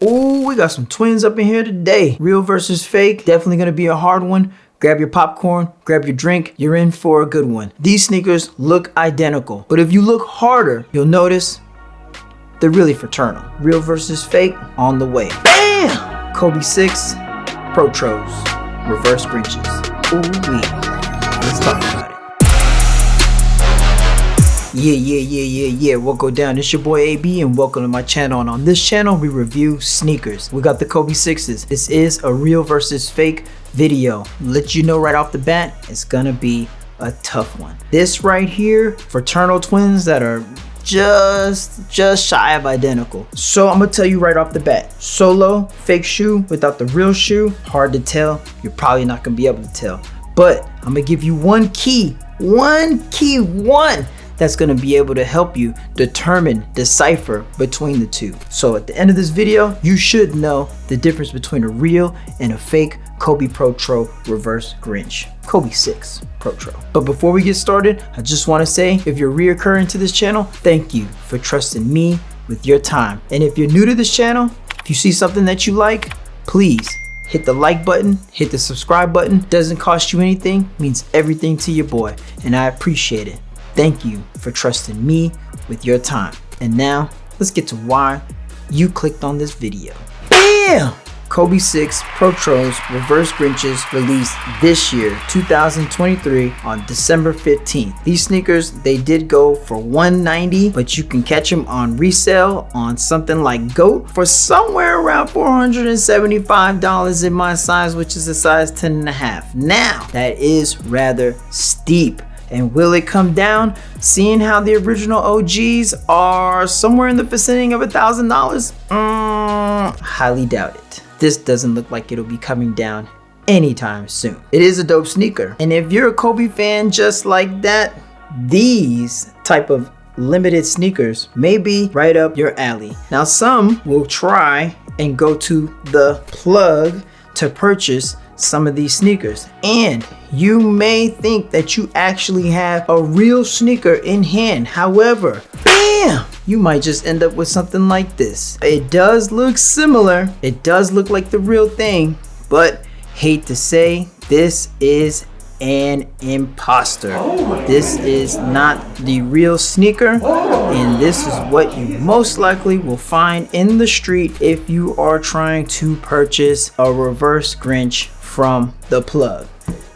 Ooh, we got some twins up in here today. Real versus fake, definitely gonna be a hard one. Grab your popcorn, grab your drink, you're in for a good one. These sneakers look identical, but if you look harder, you'll notice they're really fraternal. Real versus fake, on the way. Bam! Kobe 6, Protros, reverse Grinches. Ooh-wee. Let's talk about it. Yeah, what go down? It's your boy AB and welcome to my channel. And on this channel, we review sneakers. We got the Kobe 6s. This is a real versus fake video. Let you know right off the bat, it's gonna be a tough one. This right here, fraternal twins that are just shy of identical. So I'm gonna tell you right off the bat, solo, fake shoe without the real shoe, hard to tell. You're probably not gonna be able to tell. But I'm gonna give you one key that's gonna be able to help you decipher between the two. So at the end of this video, you should know the difference between a real and a fake Kobe Protro reverse Grinch. Kobe 6 Protro. But before we get started, I just wanna say, if you're reoccurring to this channel, thank you for trusting me with your time. And if you're new to this channel, if you see something that you like, please hit the like button, hit the subscribe button. Doesn't cost you anything, means everything to your boy, and I appreciate it. Thank you for trusting me with your time. And now, let's get to why you clicked on this video. Bam! Kobe 6 Protros Reverse Grinches released this year, 2023, on December 15th. These sneakers, they did go for $190, but you can catch them on resale on something like GOAT for somewhere around $475 in my size, which is a size 10.5. Now, that is rather steep. And will it come down? Seeing how the original OGs are somewhere in the vicinity of $1,000? Highly doubt it. This doesn't look like it'll be coming down anytime soon. It is a dope sneaker. And if you're a Kobe fan just like that, these type of limited sneakers may be right up your alley. Now some will try and go to the plug to purchase some of these sneakers, and you may think that you actually have a real sneaker in hand. However, bam, you might just end up with something like this. It does look similar, it does look like the real thing, but hate to say, this is an imposter. This is not the real sneaker, and this is what you most likely will find in the street if you are trying to purchase a reverse Grinch from the plug.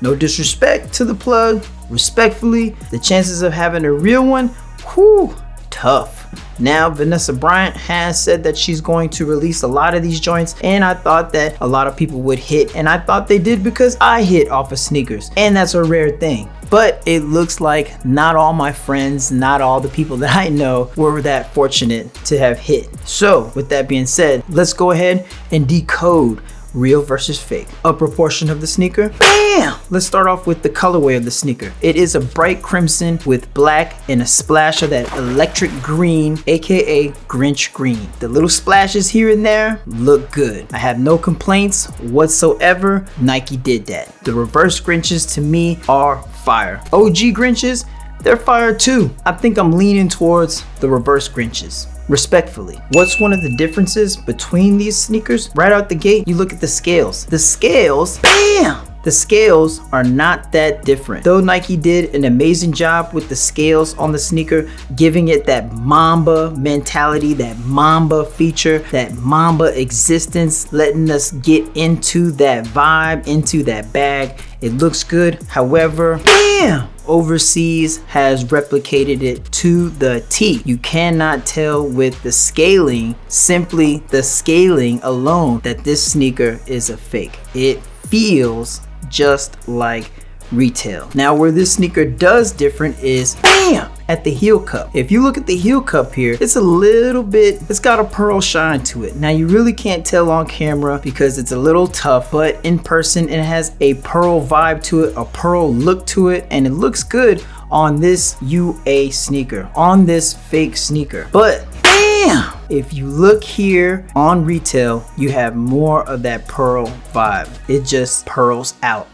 No disrespect to the plug, respectfully, the chances of having a real one, whew, tough. Now, Vanessa Bryant has said that she's going to release a lot of these joints, and I thought that a lot of people would hit, and I thought they did because I hit off of sneakers, and that's a rare thing. But it looks like not all my friends, not all the people that I know were that fortunate to have hit. So with that being said, let's go ahead and decode real versus fake. A proportion of the sneaker. Bam! Let's start off with the colorway of the sneaker. It is a bright crimson with black and a splash of that electric green, aka Grinch green. The little splashes here and there look good. I have no complaints whatsoever. Nike did that. The reverse Grinches to me are fire. OG Grinches, they're fire too. I think I'm leaning towards the reverse Grinches. Respectfully. What's one of the differences between these sneakers? Right out the gate, you look at the scales. The scales, bam! The scales are not that different. Though Nike did an amazing job with the scales on the sneaker, giving it that Mamba mentality, that Mamba feature, that Mamba existence, letting us get into that vibe, into that bag. It looks good. However, bam! Overseas has replicated it to the T. You cannot tell with the scaling, simply the scaling alone, that this sneaker is a fake. It feels just like retail. Now where this sneaker does different is, bam, at the heel cup. If you look at the heel cup here, it's a little bit, it's got a pearl shine to it. Now you really can't tell on camera because it's a little tough, but in person it has a pearl vibe to it, a pearl look to it, and it looks good on this UA sneaker, on this fake sneaker. But bam, if you look here on retail, you have more of that pearl vibe. It just pearls out.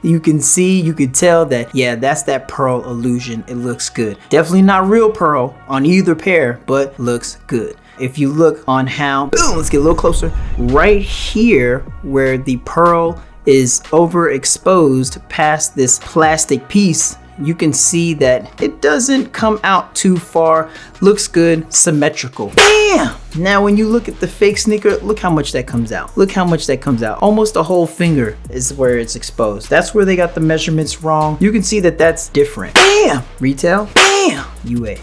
You can see, you could tell that, yeah, that's that pearl illusion. It looks good. Definitely not real pearl on either pair, but looks good. If you look on how, boom, let's get a little closer. Right here where the pearl is overexposed past this plastic piece, you can see that it doesn't come out too far. Looks good, symmetrical. Bam! Now when you look at the fake sneaker, look how much that comes out. Look how much that comes out. Almost a whole finger is where it's exposed. That's where they got the measurements wrong. You can see that that's different. Bam! Retail, bam! UA.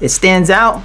It stands out,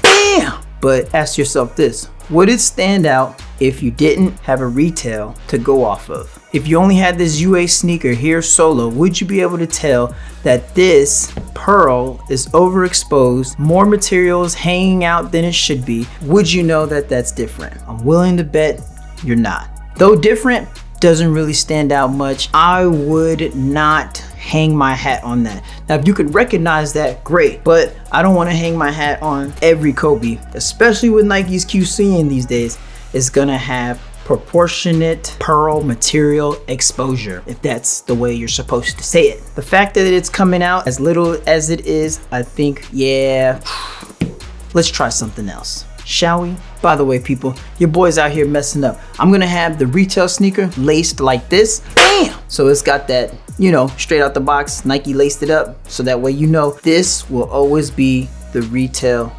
bam! But ask yourself this, would it stand out if you didn't have a retail to go off of? If you only had this UA sneaker here solo, would you be able to tell that this pearl is overexposed, more material is hanging out than it should be? Would you know that that's different? I'm willing to bet you're not. Though different doesn't really stand out much, I would not hang my hat on that. Now, if you could recognize that, great, but I don't want to hang my hat on every Kobe, especially with Nike's QCing these days. It's gonna have proportionate pearl material exposure, if that's the way you're supposed to say it. The fact that it's coming out as little as it is, I think, yeah, let's try something else, shall we? By the way, people, your boy's out here messing up. I'm gonna have the retail sneaker laced like this, bam! So it's got that, you know, straight out the box, Nike laced it up, so that way you know this will always be the retail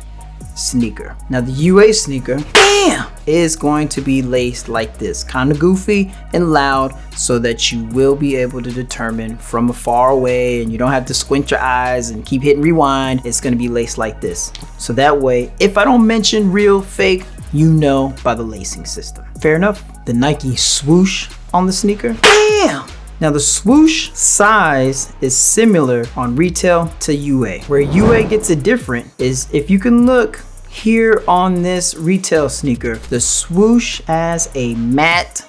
sneaker. Now the UA sneaker, bam, is going to be laced like this, kind of goofy and loud, so that you will be able to determine from far away and you don't have to squint your eyes and keep hitting rewind. It's going to be laced like this, so that way if I don't mention real, fake, you know by the lacing system. Fair enough. The Nike Swoosh on the sneaker, bam. Now the Swoosh size is similar on retail to UA. Where UA gets it different is if you can look here on this retail sneaker, the Swoosh has a matte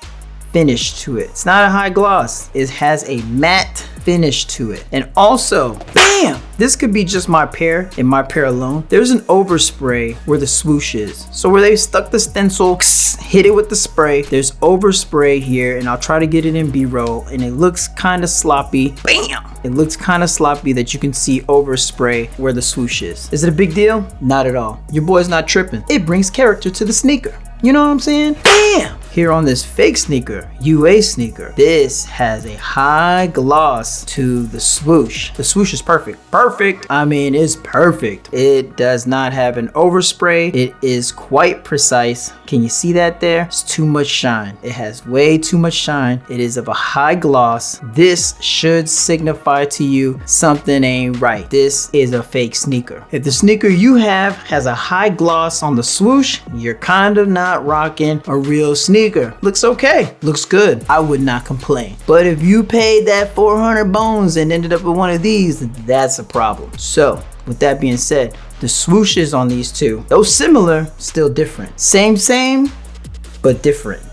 finish to it. It's not a high gloss, it has a matte finish to it. And also, bam, this could be just my pair and my pair alone. There's an overspray where the Swoosh is. So where they stuck the stencil, hit it with the spray, there's overspray here, and I'll try to get it in B-roll, and it looks kind of sloppy. Bam! It looks kind of sloppy that you can see overspray where the Swoosh is. Is it a big deal? Not at all. Your boy's not tripping. It brings character to the sneaker. You know what I'm saying? Bam! Here on this fake sneaker, UA sneaker, this has a high gloss to the Swoosh. The Swoosh is perfect. Perfect. I mean, it's perfect. It does not have an overspray. It is quite precise. Can you see that there? It's too much shine. It has way too much shine. It is of a high gloss. This should signify to you something ain't right. This is a fake sneaker. If the sneaker you have has a high gloss on the Swoosh, you're kind of not rocking a real sneaker. Looks okay, looks good. I would not complain. But if you paid that 400 bones and ended up with one of these, that's a problem. So with that being said, the swooshes on these two, though similar, still different. Same, but different.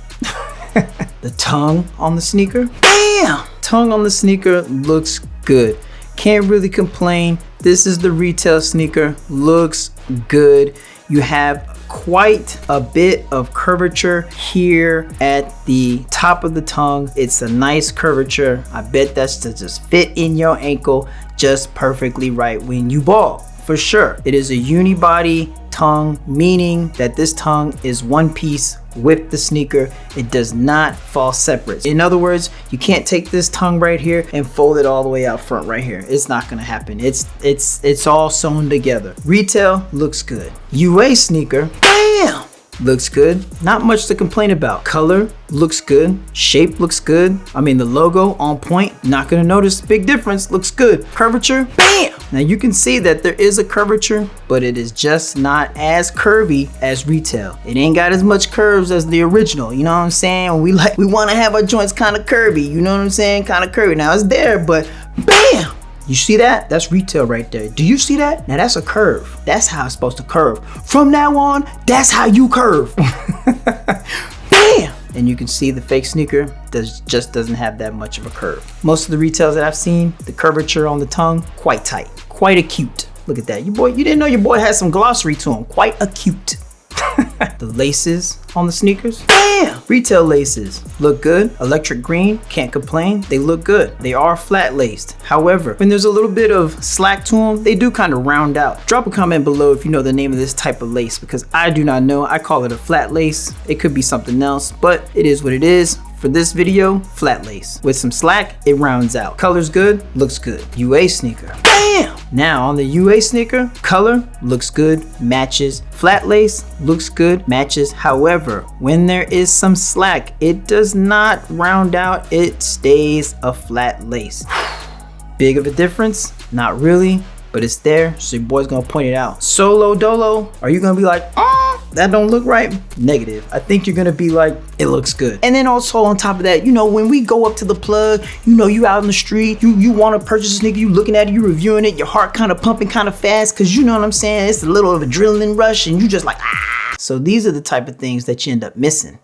The tongue on the sneaker, bam! Tongue on the sneaker looks good. Can't really complain. This is the retail sneaker, looks good. You have quite a bit of curvature here at the top of the tongue. It's a nice curvature. I bet that's to just fit in your ankle just perfectly right when you ball, for sure. It is a unibody tongue, meaning that this tongue is one piece with the sneaker. It does not fall separate. In other words, you can't take this tongue right here and fold it all the way out front right here. It's not gonna happen. It's all sewn together. Retail looks good. UA sneaker, bam! Looks good. Not much to complain about. Color looks good. Shape looks good. I mean, the logo on point. Not gonna notice big difference. Looks good. Curvature, bam! Now you can see that there is a curvature, but it is just not as curvy as retail. It ain't got as much curves as the original. You know what I'm saying? We want to have our joints kind of curvy. You know what I'm saying? Kind of curvy. Now it's there, but bam! You see that? That's retail right there. Do you see that? Now that's a curve. That's how it's supposed to curve. From now on, that's how you curve. Bam! And you can see the fake sneaker just doesn't have that much of a curve. Most of the retails that I've seen, the curvature on the tongue, quite tight, quite acute. Look at that. You didn't know your boy had some glossary to him. Quite acute. The laces on the sneakers, bam! Retail laces look good. Electric green, can't complain. They look good. They are flat laced. However, when there's a little bit of slack to them, they do kind of round out. Drop a comment below if you know the name of this type of lace, because I do not know. I call it a flat lace. It could be something else, but it is what it is. For this video, flat lace. With some slack, it rounds out. Color's good, looks good. UA sneaker, bam! Now on the UA sneaker, color looks good, matches. Flat lace looks good, matches. However, when there is some slack, it does not round out, it stays a flat lace. Big of a difference? Not really, but it's there, so your boy's gonna point it out. Solo dolo, are you gonna be like, that don't look right? Negative. I think you're gonna be like, it looks good. And then also on top of that, you know, when we go up to the plug, you know, you out in the street, you wanna purchase a sneaker, you looking at it, you reviewing it, your heart kind of pumping kind of fast, cause you know what I'm saying? It's a little of an adrenaline rush and you just like, ah. So these are the type of things that you end up missing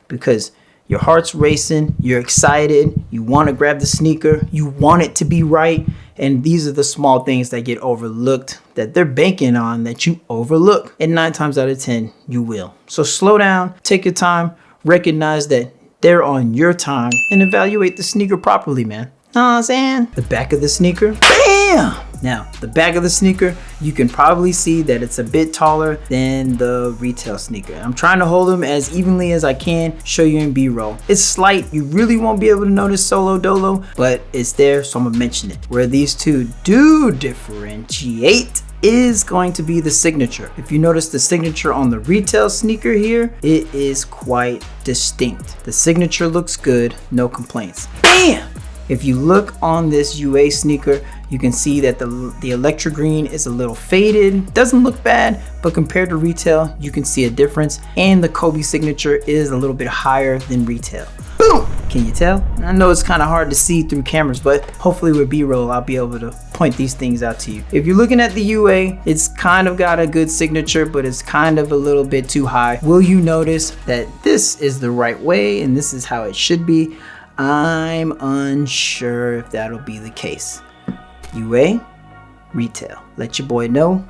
because your heart's racing, you're excited, you wanna grab the sneaker, you want it to be right. And these are the small things that get overlooked that they're banking on that you overlook. And 9 times out of 10, you will. So slow down, take your time, recognize that they're on your time and evaluate the sneaker properly, man. Know what I'm saying? The back of the sneaker, bam! Now, the back of the sneaker, you can probably see that it's a bit taller than the retail sneaker. I'm trying to hold them as evenly as I can, show you in B-roll. It's slight, you really won't be able to notice solo dolo, but it's there, so I'm gonna mention it. Where these two do differentiate is going to be the signature. If you notice the signature on the retail sneaker here, it is quite distinct. The signature looks good, no complaints. Bam! If you look on this UA sneaker, you can see that the electric green is a little faded. Doesn't look bad, but compared to retail, you can see a difference. And the Kobe signature is a little bit higher than retail. Boom! Can you tell? I know it's kind of hard to see through cameras, but hopefully with B-roll, I'll be able to point these things out to you. If you're looking at the UA, it's kind of got a good signature, but it's kind of a little bit too high. Will you notice that this is the right way and this is how it should be? I'm unsure if that'll be the case. UA, retail. Let your boy know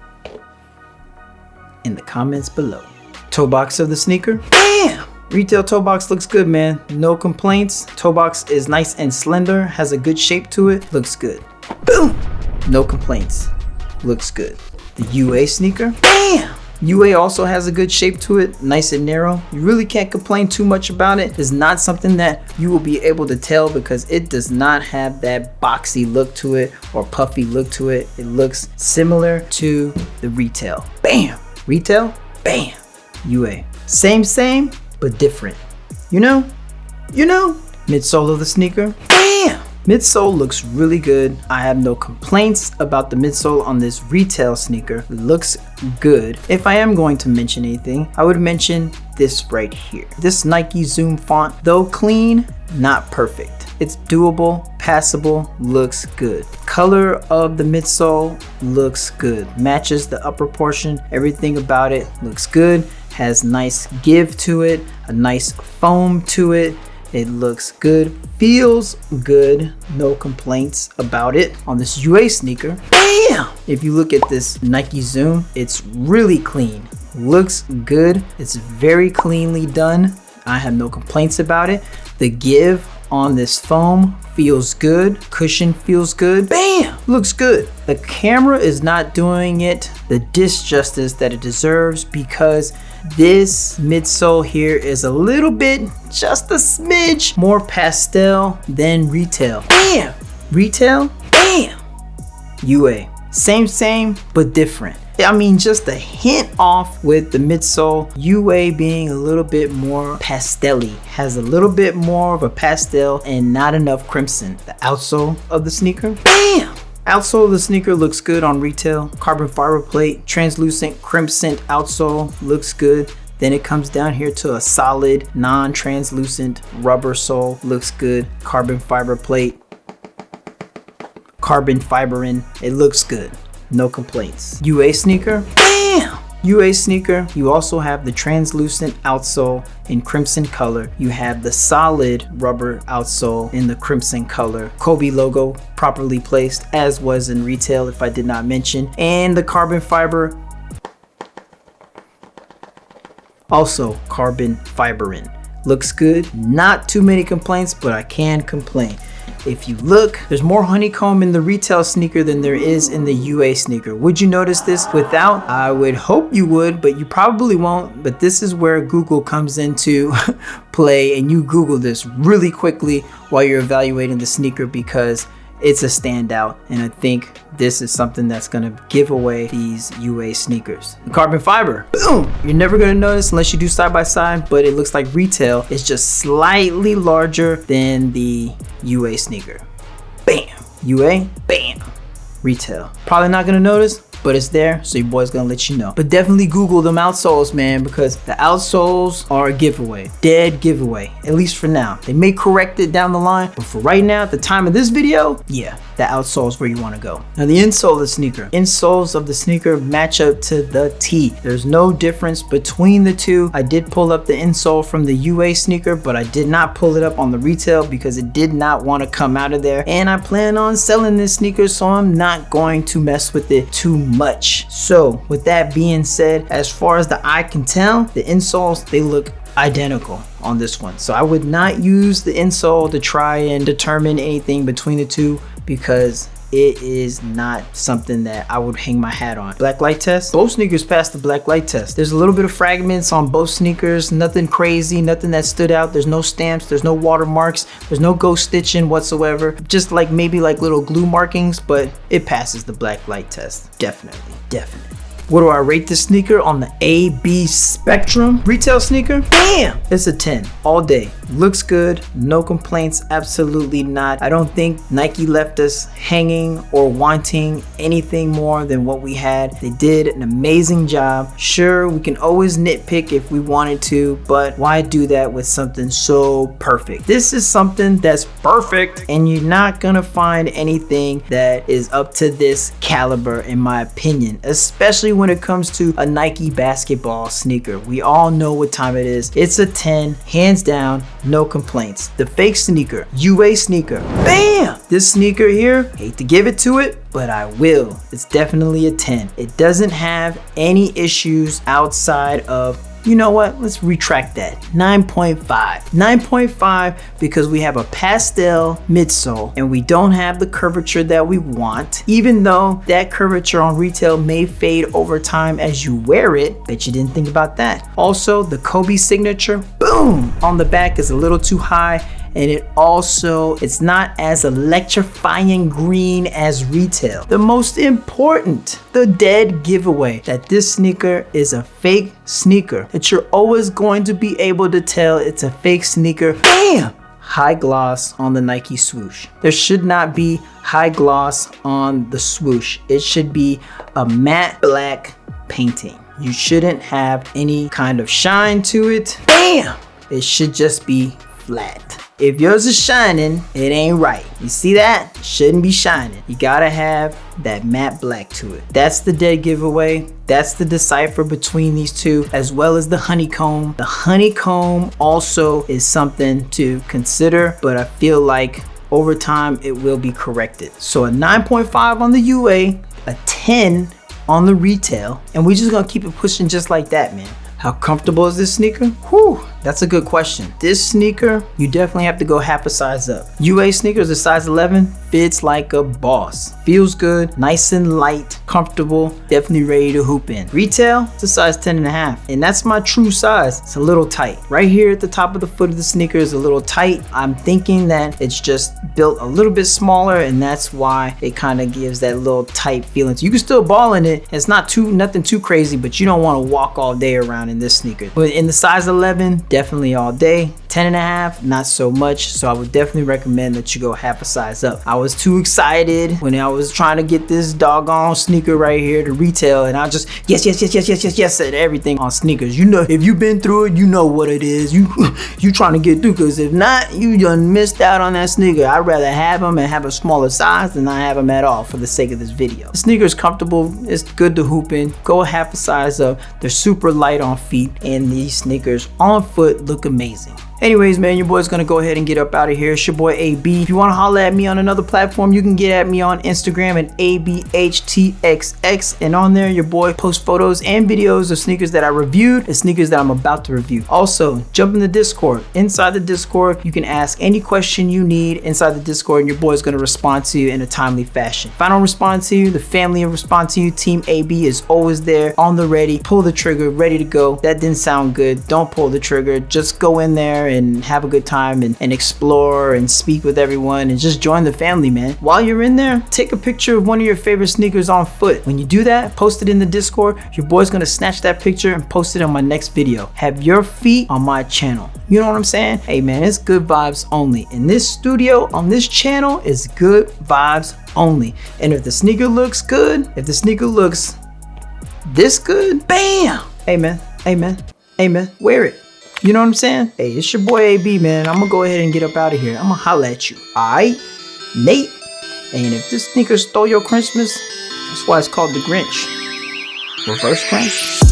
in the comments below. Toe box of the sneaker, bam! Retail toe box looks good, man. No complaints. Toe box is nice and slender, has a good shape to it, looks good. Boom! No complaints. Looks good. The UA sneaker, bam! UA also has a good shape to it, nice and narrow. You really can't complain too much about it. It's not something that you will be able to tell because it does not have that boxy look to it or puffy look to it. It looks similar to the retail. Bam! Retail, bam! UA. Same, but different. You know? Midsole of the sneaker, bam! Midsole looks really good. I have no complaints about the midsole on this retail sneaker. It looks good. If I am going to mention anything, I would mention this right here. This Nike Zoom font, though clean, not perfect. It's doable, passable, looks good. Color of the midsole looks good. Matches the upper portion. Everything about it looks good. Has nice give to it, a nice foam to it. It looks good, feels good, no complaints about it. On this UA sneaker, bam! If you look at this Nike Zoom, it's really clean, looks good. It's very cleanly done. I have no complaints about it. The give on this foam feels good, cushion feels good, bam! Looks good. The camera is not doing it the disc justice that it deserves because this midsole here is a little bit, just a smidge more pastel than retail. Bam! Retail, bam! UA, same, but different. I mean, just a hint off with the midsole. UA being a little bit more pastel-y, has a little bit more of a pastel and not enough crimson. The outsole of the sneaker, bam! Outsole of the sneaker looks good on retail. Carbon fiber plate, translucent crimson outsole looks good. Then it comes down here to a solid, non-translucent rubber sole, looks good. Carbon fiber plate, carbon fiber in, it looks good. No complaints. UA sneaker, bam! UA sneaker, you also have the translucent outsole in crimson color. You have the solid rubber outsole in the crimson color. Kobe logo properly placed, as was in retail if I did not mention. And the carbon fiber Also carbon fiber in. Looks good, not too many complaints, but I can complain. If you look, there's more honeycomb in the retail sneaker than there is in the UA sneaker. Would you notice this without? I would hope you would, but you probably won't. But this is where Google comes into play, and you Google this really quickly while you're evaluating the sneaker because it's a standout, and I think this is something that's gonna give away these UA sneakers. The carbon fiber, boom! You're never gonna notice unless you do side by side, but it looks like retail is just slightly larger than the UA sneaker. Bam! UA, bam! Retail. Probably not gonna notice, but it's there, so your boy's gonna let you know. But definitely Google them outsoles, man, because the outsoles are a giveaway. Dead giveaway, at least for now. They may correct it down the line, but for right now, at the time of this video, yeah, the outsole is where you wanna go. Now the insole of the sneaker. Insoles of the sneaker match up to the T. There's no difference between the two. I did pull up the insole from the UA sneaker, but I did not pull it up on the retail because it did not wanna come out of there. And I plan on selling this sneaker, so I'm not going to mess with it too much. So with that being said, as far as the eye can tell, the insoles, they look identical on this one. So I would not use the insole to try and determine anything between the two because it is not something that I would hang my hat on. Black light test, both sneakers passed the black light test. There's a little bit of fragments on both sneakers, nothing crazy, nothing that stood out. There's no stamps, there's no watermarks, there's no ghost stitching whatsoever. Just like maybe like little glue markings, but it passes the black light test. Definitely, definitely. What do I rate this sneaker on the AB spectrum? Retail sneaker, bam! It's a 10 all day. Looks good, no complaints, absolutely not. I don't think Nike left us hanging or wanting anything more than what we had. They did an amazing job. Sure, we can always nitpick if we wanted to, but why do that with something so perfect? This is something that's perfect, and you're not gonna find anything that is up to this caliber, in my opinion, especially when it comes to a Nike basketball sneaker. We all know what time it is. It's a 10, hands down, no complaints. The fake sneaker, UA sneaker, bam! This sneaker here, hate to give it to it, but I will. It's definitely a 10. It doesn't have any issues outside of, you know what, let's retract that, 9.5. 9.5 because we have a pastel midsole and we don't have the curvature that we want, even though that curvature on retail may fade over time as you wear it. Bet you didn't think about that. Also, the Kobe signature, boom, on the back is a little too high, and it's not as electrifying green as retail. The most important, the dead giveaway, that this sneaker is a fake sneaker, that you're always going to be able to tell it's a fake sneaker. Bam! High gloss on the Nike Swoosh. There should not be high gloss on the Swoosh. It should be a matte black painting. You shouldn't have any kind of shine to it. Bam! It should just be flat. If yours is shining, it ain't right. You see that? It shouldn't be shining. You gotta have that matte black to it. That's the dead giveaway. That's the decipher between these two, as well as the honeycomb. The honeycomb also is something to consider, but I feel like over time it will be corrected. So a 9.5 on the UA, a 10 on the retail, and we're just gonna keep it pushing just like that, man. How comfortable is this sneaker? Whew, that's a good question. This sneaker, you definitely have to go half a size up. UA sneakers, a size 11, fits like a boss. Feels good, nice and light, comfortable, definitely ready to hoop in. Retail, it's a size 10.5, and that's my true size. It's a little tight. Right here at the top of the foot of the sneaker is a little tight. I'm thinking that it's just built a little bit smaller, and that's why it kind of gives that little tight feeling. So you can still ball in it. It's not nothing too crazy, but you don't want to walk all day around in this sneaker. But in the size 11, definitely all day. 10.5, not so much. So I would definitely recommend that you go half a size up. I was too excited when I was trying to get this doggone sneaker right here to retail, and I just yes said everything on sneakers. You know, if you've been through it, you know what it is. You trying to get through, because if not, you done missed out on that sneaker. I'd rather have them and have a smaller size than not have them at all for the sake of this video. The sneaker is comfortable. It's good to hoop in. Go half a size up. They're super light on feet, and these sneakers on foot look amazing. Anyways, man, your boy's gonna go ahead and get up out of here. It's your boy AB. If you wanna holler at me on another platform, you can get at me on Instagram at ABHTXX. And on there, your boy posts photos and videos of sneakers that I reviewed and sneakers that I'm about to review. Also, jump in the Discord. Inside the Discord, you can ask any question you need inside the Discord, and your boy's gonna respond to you in a timely fashion. If I don't respond to you, the family will respond to you. Team AB is always there, on the ready. Pull the trigger, ready to go. That didn't sound good. Don't pull the trigger. Just go in there and have a good time and explore and speak with everyone and just join the family, man. While you're in there, take a picture of one of your favorite sneakers on foot. When you do that, post it in the Discord. Your boy's gonna snatch that picture and post it on my next video. Have your feet on my channel. You know what I'm saying? Hey man, it's good vibes only. In this studio, on this channel, is good vibes only. And if the sneaker looks good, if the sneaker looks this good, bam! Hey man, hey man, hey man, wear it. You know what I'm saying? Hey, it's your boy AB, man. I'm gonna go ahead and get up out of here. I'm gonna holla at you. Alright? Nate. And if this sneaker stole your Christmas, that's why it's called the Grinch. Reverse Grinch.